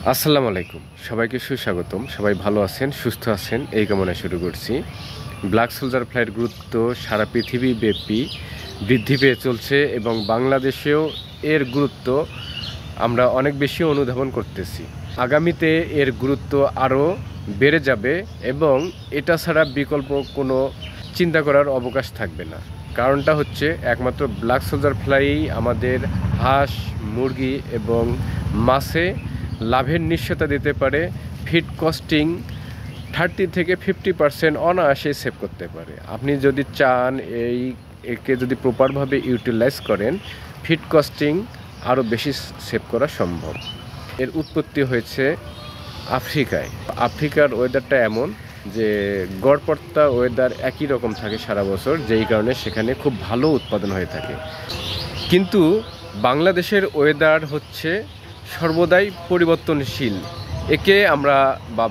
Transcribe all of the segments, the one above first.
আসসালামু আলাইকুম, সবাইকে সুস্বাগতম। সবাই ভালো আছেন, সুস্থ আছেন এই কামনা শুরু করছি। ব্ল্যাক সোলজার ফ্লাইয়ের গুরুত্ব সারা পৃথিবীব্যাপী বৃদ্ধি পেয়ে চলছে এবং বাংলাদেশেও এর গুরুত্ব আমরা অনেক বেশি অনুধাবন করতেছি। আগামীতে এর গুরুত্ব আরও বেড়ে যাবে এবং এটা ছাড়া বিকল্প কোনো চিন্তা করার অবকাশ থাকবে না। কারণটা হচ্ছে একমাত্র ব্ল্যাক সোলজার ফ্লাই আমাদের হাঁস, মুরগি এবং মাছে লাভের নিশ্চয়তা দিতে পারে। ফিড কস্টিং 30 থেকে 50% অনায়াসে সেভ করতে পারে। আপনি যদি চান একে যদি প্রপারভাবে ইউটিলাইজ করেন, ফিড কস্টিং আরও বেশি সেভ করা সম্ভব। এর উৎপত্তি হয়েছে আফ্রিকায়। আফ্রিকার ওয়েদারটা এমন যে গড়পড়তা ওয়েদার একই রকম থাকে সারা বছর, যেই কারণে সেখানে খুব ভালো উৎপাদন হয়ে থাকে। কিন্তু বাংলাদেশের ওয়েদার হচ্ছে সর্বদাই পরিবর্তনশীল। একে আমরা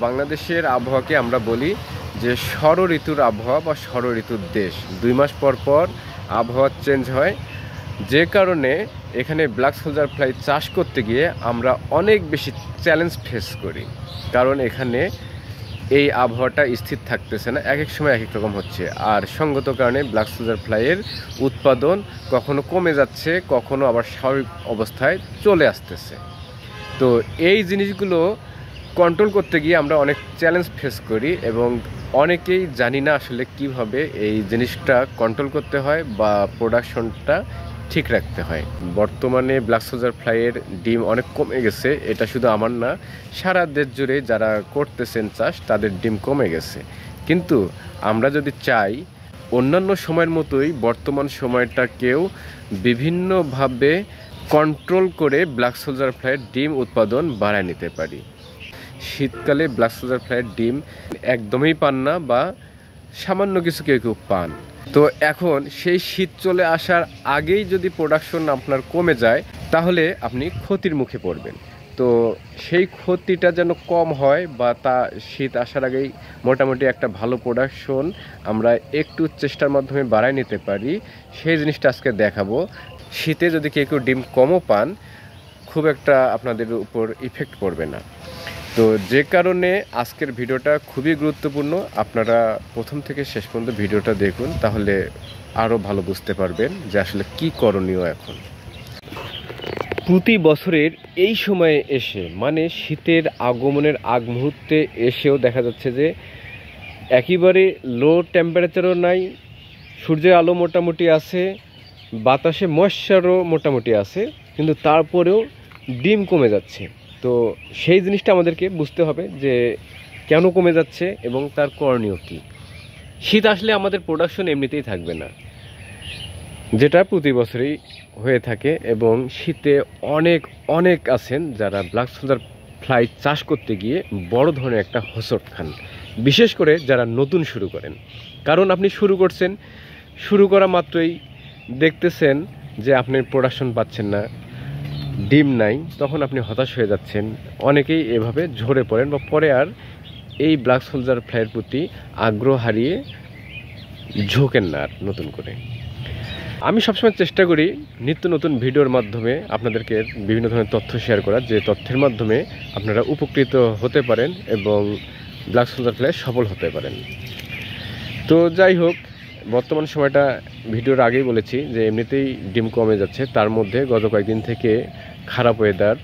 বাংলাদেশের আবহাওয়াকে আমরা বলি যে ষড় ঋতুর আবহাওয়া বা ষড় ঋতুর দেশ। 2 মাস পর পর আবহাওয়া চেঞ্জ হয়, যে কারণে এখানে ব্ল্যাক সোলজার ফ্লাই চাষ করতে গিয়ে আমরা অনেক বেশি চ্যালেঞ্জ ফেস করি। কারণ এখানে এই আবহাওয়াটা স্থির থাকতেছে না, এক এক সময় এক এক রকম হচ্ছে। আর সঙ্গত কারণে ব্ল্যাক সোলজার ফ্লাইয়ের উৎপাদন কখনো কমে যাচ্ছে, কখনো আবার স্বাভাবিক অবস্থায় চলে আসতেছে। তো এই জিনিসগুলো কন্ট্রোল করতে গিয়ে আমরা অনেক চ্যালেঞ্জ ফেস করি এবং অনেকেই জানি না আসলে কিভাবে এই জিনিসটা কন্ট্রোল করতে হয় বা প্রোডাকশনটা ঠিক রাখতে হয়। বর্তমানে ব্ল্যাক সোলজার ফ্লাইয়ের ডিম অনেক কমে গেছে। এটা শুধু আমার না, সারা দেশ জুড়ে যারা করতেছেন চাষ তাদের ডিম কমে গেছে। কিন্তু আমরা যদি চাই অন্যান্য সময়ের মতোই বর্তমান সময়টাকেও বিভিন্নভাবে কন্ট্রোল করে ব্ল্যাক সোলজার ফ্লাইয়ের ডিম উৎপাদন বাড়ায় নিতে পারি। শীতকালে ব্ল্যাক সোলজার ফ্লাইয়ের ডিম একদমই পান না বা সামান্য কিছু কেউ কেউ পান। তো এখন সেই শীত চলে আসার আগেই যদি প্রোডাকশন আপনার কমে যায় তাহলে আপনি ক্ষতির মুখে পড়বেন। তো সেই ক্ষতিটা যেন কম হয় বা তা শীত আসার আগেই মোটামুটি একটা ভালো প্রোডাকশন আমরা একটু চেষ্টার মাধ্যমে বাড়ায় নিতে পারি, সেই জিনিসটা আজকে দেখাবো। শীতে যদি কেউ কেউ ডিম কমও পান, খুব একটা আপনাদের উপর ইফেক্ট পড়বে না। তো যে কারণে আজকের ভিডিওটা খুবই গুরুত্বপূর্ণ। আপনারা প্রথম থেকে শেষ পর্যন্ত ভিডিওটা দেখুন, তাহলে আরও ভালো বুঝতে পারবেন যে আসলে কি করণীয়। এখন প্রতি বছরের এই সময়ে এসে, মানে শীতের আগমনের আগ মুহূর্তে এসেও দেখা যাচ্ছে যে একেবারে লো টেম্পারেচারও নাই, সূর্যের আলো মোটামুটি আছে, বাতাসে ময়েশ্চারও মোটামুটি আছে, কিন্তু তারপরেও ডিম কমে যাচ্ছে। তো সেই জিনিসটা আমাদেরকে বুঝতে হবে যে কেন কমে যাচ্ছে এবং তার করণীয় কী। শীত আসলে আমাদের প্রোডাকশন এমনিতেই থাকবে না, যেটা প্রতি বছরই হয়ে থাকে। এবং শীতে অনেক অনেক আছেন যারা ব্ল্যাক সোলজার ফ্লাই চাষ করতে গিয়ে বড় ধরনের একটা হোঁচট খান, বিশেষ করে যারা নতুন শুরু করেন। কারণ আপনি শুরু করছেন, শুরু করা মাত্রই দেখতেছেন যে আপনি প্রোডাকশন পাচ্ছেন না, ডিম নাই, তখন আপনি হতাশ হয়ে যাচ্ছেন। অনেকেই এভাবে ঝরে পড়েন বা পরে আর এই ব্ল্যাক সোলজার ফ্লাইয়ের প্রতি আগ্রহ হারিয়ে ঝোঁকেন না আর নতুন করে। আমি সবসময় চেষ্টা করি নিত্য নতুন ভিডিওর মাধ্যমে আপনাদেরকে বিভিন্ন ধরনের তথ্য শেয়ার করার, যে তথ্যের মাধ্যমে আপনারা উপকৃত হতে পারেন এবং ব্ল্যাক সোলজার ফ্লাই সফল হতে পারেন। তো যাই হোক, বর্তমান সময়টা ভিডিওর আগেই বলেছি যে এমনিতেই ডিম কমে যাচ্ছে, তার মধ্যে গত কয়েকদিন থেকে খারাপ ওয়েদার,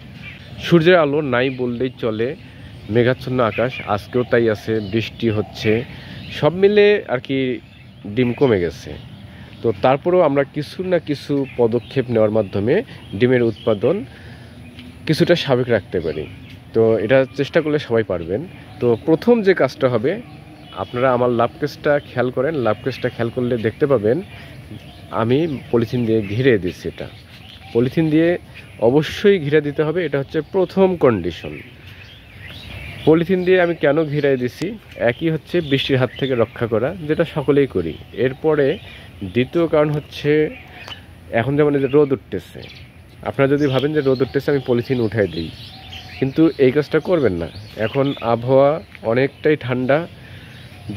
সূর্যের আলো নাই বললেই চলে, মেঘাচ্ছন্ন আকাশ, আজকেও তাই আছে, বৃষ্টি হচ্ছে, সব মিলে আর কি ডিম কমে গেছে। তো তারপরেও আমরা কিছু না কিছু পদক্ষেপ নেওয়ার মাধ্যমে ডিমের উৎপাদন কিছুটা স্বাভাবিক রাখতে পারি। তো এটা চেষ্টা করলে সবাই পারবেন। তো প্রথম যে কাজটা হবে, আপনারা আমার লাভ কেসটা খেয়াল করেন। লাভ কেসটা খেয়াল করলে দেখতে পাবেন আমি পলিথিন দিয়ে ঘিরে দিচ্ছি। এটা পলিথিন দিয়ে অবশ্যই ঘিরে দিতে হবে, এটা হচ্ছে প্রথম কন্ডিশন। পলিথিন দিয়ে আমি কেন ঘিরাই দিছি, একই হচ্ছে বৃষ্টির হাত থেকে রক্ষা করা, যেটা সকলেই করি। এরপরে দ্বিতীয় কারণ হচ্ছে, এখন যেমন এই যে রোদ উঠতেছে, আপনারা যদি ভাবেন যে রোদ উঠতেছে আমি পলিথিন উঠাই দিই, কিন্তু এই কাজটা করবেন না। এখন আবহাওয়া অনেকটাই ঠান্ডা,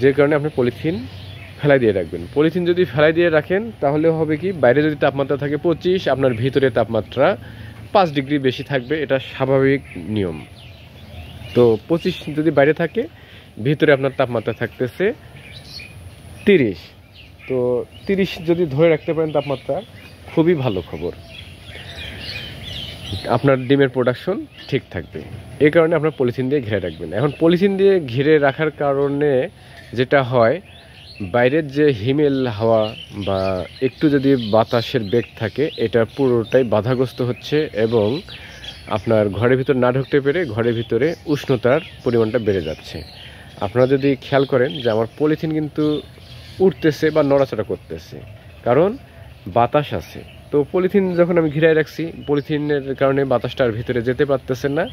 যে কারণে আপনি পলিথিন ফেলাই দিয়ে রাখবেন। পলিথিন যদি ফেলাই দিয়ে রাখেন তাহলে হবে কি, বাইরে যদি তাপমাত্রা থাকে 25, আপনার ভিতরে তাপমাত্রা 5 ডিগ্রি বেশি থাকবে, এটা স্বাভাবিক নিয়ম। তো 25 যদি বাইরে থাকে, ভিতরে আপনার তাপমাত্রা থাকতেছে 30। তো 30 যদি ধরে রাখতে পারেন তাপমাত্রা, খুবই ভালো খবর, আপনার ডিমের প্রোডাকশন ঠিক থাকবে। এই কারণে আপনার পলিথিন দিয়ে ঘিরে রাখবেন। এখন পলিথিন দিয়ে ঘিরে রাখার কারণে যেটা হয়, বাইরের যে হিমেল হাওয়া বা একটু যদি বাতাসের বেগ থাকে, এটা পুরোটাই বাধাগ্রস্ত হচ্ছে এবং আপনার ঘরের ভিতর না ঢুকতে পেরে ঘরের ভিতরে উষ্ণতার পরিমাণটা বেড়ে যাচ্ছে। আপনারা যদি খেয়াল করেন যে আমার পলিথিন কিন্তু উঠতেছে বা নড়াচড়া করতেছে, কারণ বাতাস আছে। তো পলিথিন যখন আমি ঘিরায় রাখছি, পলিথিনের কারণে বাতাসটা আর ভিতরে যেতে পারতেছে না,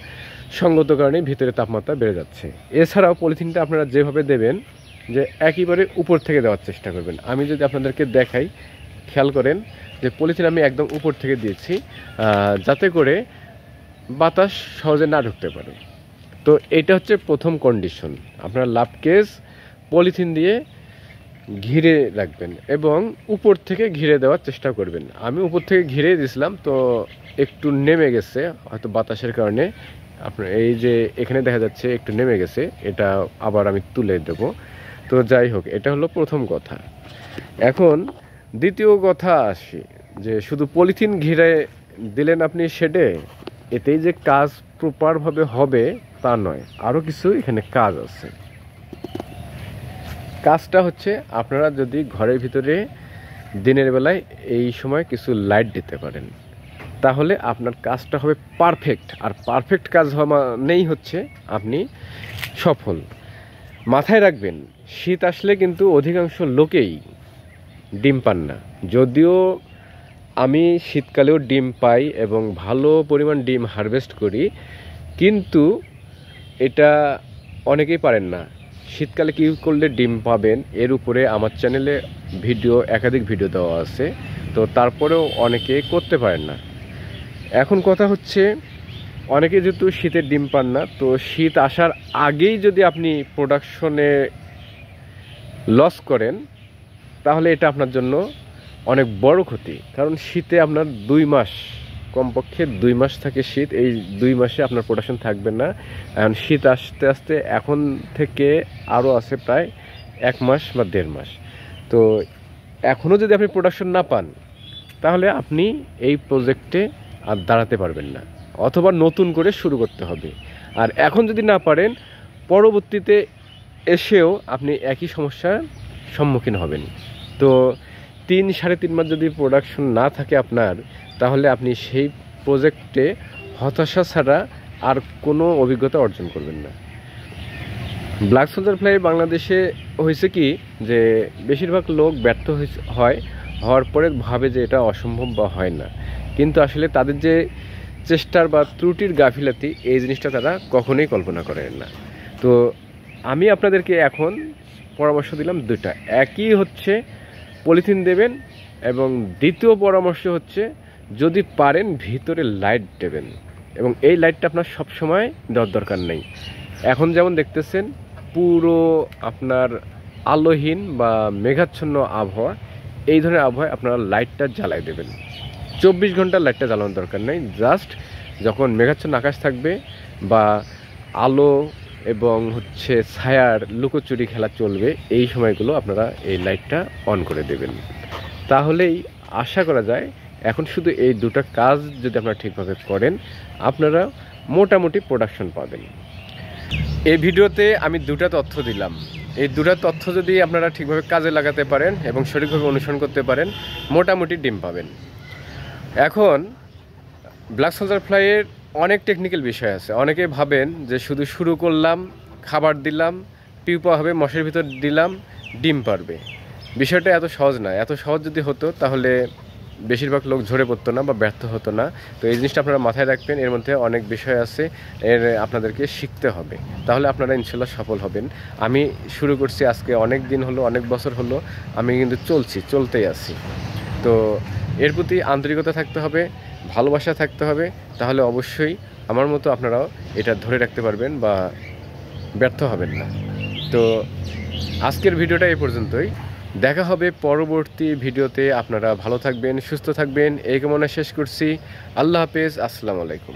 সঙ্গত কারণে ভিতরে তাপমাত্রা বেড়ে যাচ্ছে। এছাড়াও পলিথিনটা আপনারা যেভাবে দেবেন, যে একেবারে উপর থেকে দেওয়ার চেষ্টা করবেন। আমি যদি আপনাদেরকে দেখাই, খেয়াল করেন যে পলিথিন আমি একদম উপর থেকে দিয়েছি, যাতে করে বাতাস সহজে না ঢুকতে পারে। তো এটা হচ্ছে প্রথম কন্ডিশন, আপনার লাভ কেস পলিথিন দিয়ে ঘিরে রাখবেন এবং উপর থেকে ঘিরে দেওয়ার চেষ্টা করবেন। আমি উপর থেকে ঘিরে দিয়েছিলাম, তো একটু নেমে গেছে হয়তো বাতাসের কারণে। আপনার এই যে এখানে দেখা যাচ্ছে একটু নেমে গেছে, এটা আবার আমি তুলে দেব। তো যাই হোক, এটা হলো প্রথম কথা। এখন দ্বিতীয় কথা আসি, যে শুধু পলিথিন ঘিরে দিলেন আপনি শেডে, এতেই যে কাজ প্রপারভাবে হবে তা নয়, আরও কিছু এখানে কাজ আছে। কাজটা হচ্ছে, আপনারা যদি ঘরের ভিতরে দিনের বেলায় এই সময় কিছু লাইট দিতে পারেন, তাহলে আপনার কাজটা হবে পারফেক্ট। আর পারফেক্ট কাজ হওয়া মানেই হচ্ছে আপনি সফল। মাথায় রাখবেন, শীত আসলে কিন্তু অধিকাংশ লোকেই ডিম পান না। যদিও আমি শীতকালেও ডিম পাই এবং ভালো পরিমাণ ডিম হারভেস্ট করি, কিন্তু এটা অনেকেই পারেন না। শীতকালে কী করলে ডিম পাবেন, এর উপরে আমার চ্যানেলে একাধিক ভিডিও দেওয়া আছে। তো তারপরেও অনেকে করতে পারেন না। এখন কথা হচ্ছে, অনেকে যেহেতু শীতের ডিম পান না, তো শীত আসার আগেই যদি আপনি প্রোডাকশনে লস করেন, তাহলে এটা আপনার জন্য অনেক বড় ক্ষতি। কারণ শীতে আপনার 2 মাস, কমপক্ষে 2 মাস থাকে শীত, এই 2 মাসে আপনার প্রোডাকশন থাকবে না। এখন শীত আস্তে আস্তে এখন থেকে আরও আছে প্রায় 1 মাস বা 1.5 মাস। তো এখনও যদি আপনি প্রোডাকশন না পান, তাহলে আপনি এই প্রজেক্টে আর দাঁড়াতে পারবেন না, অথবা নতুন করে শুরু করতে হবে। আর এখন যদি না পারেন, পরবর্তীতে এসেও আপনি একই সমস্যার সম্মুখীন হবেন। তো 3-3.5 মাস যদি প্রোডাকশন না থাকে আপনার, তাহলে আপনি সেই প্রজেক্টে হতাশা ছাড়া আর কোনো অভিজ্ঞতা অর্জন করবেন না। ব্ল্যাক সোলজার ফ্লাই বাংলাদেশে হয়েছে কি, যে বেশিরভাগ লোক ব্যর্থ হওয়ার পরে ভাবে যে এটা অসম্ভব বা হয় না, কিন্তু আসলে তাদের যে চেষ্টার বা ত্রুটির গাফিলাতি, এই জিনিসটা তারা কখনোই কল্পনা করেন না। তো আমি আপনাদেরকে এখন পরামর্শ দিলাম 2টা। একই হচ্ছে পলিথিন দেবেন, এবং দ্বিতীয় পরামর্শ হচ্ছে যদি পারেন ভিতরে লাইট দেবেন, এবং এই লাইটটা আপনার সবসময় দেওয়ার দরকার নেই। এখন যেমন দেখতেছেন পুরো আপনার আলোহীন বা মেঘাচ্ছন্ন আবহাওয়া, এই ধরনের আবহাওয়ায় আপনারা লাইটটা জ্বালাই দেবেন। 24 ঘন্টা লাইটটা জ্বালানোর দরকার নেই। জাস্ট যখন মেঘাচ্ছন্ন আকাশ থাকবে বা আলো এবং ছায়ার লুকোচুরি খেলা চলবে, এই সময়গুলো আপনারা এই লাইটটা অন করে দেবেন। তাহলেই আশা করা যায়, এখন শুধু এই 2টা কাজ যদি আপনারা ঠিকভাবে করেন, আপনারা মোটামুটি প্রোডাকশন পাবেন। এই ভিডিওতে আমি 2টা তথ্য দিলাম। এই 2টা তথ্য যদি আপনারা ঠিকভাবে কাজে লাগাতে পারেন এবং সঠিকভাবে অনুসরণ করতে পারেন, মোটামুটি ডিম পাবেন। এখন ব্ল্যাক সোলজার ফ্লাইয়ের অনেক টেকনিক্যাল বিষয় আছে। অনেকে ভাবেন যে শুধু শুরু করলাম, খাবার দিলাম, পিউপা হবে, মশারির ভিতর দিলাম, ডিম পারবে। বিষয়টা এত সহজ না। এত সহজ যদি হতো, তাহলে বেশিরভাগ লোক ঝরে পড়তো না বা ব্যর্থ হতো না। তো এই জিনিসটা আপনারা মাথায় রাখবেন। এর মধ্যে অনেক বিষয় আছে, আপনাদেরকে শিখতে হবে, তাহলে আপনারা ইনশাল্লাহ সফল হবেন। আমি শুরু করছি আজকে অনেক দিন হলো, অনেক বছর হলো, আমি কিন্তু চলতেই আছি। তো এর প্রতি আন্তরিকতা থাকতে হবে, ভালোবাসা থাকতে হবে, তাহলে অবশ্যই আমার মতো আপনারাও এটা ধরে রাখতে পারবেন বা ব্যর্থ হবেন না। তো আজকের ভিডিওটা এই পর্যন্তই। দেখা হবে পরবর্তী ভিডিওতে। আপনারা ভালো থাকবেন, সুস্থ থাকবেন, এই কামনা শেষ করছি। আল্লাহ হাফেজ, আসসালামু আলাইকুম।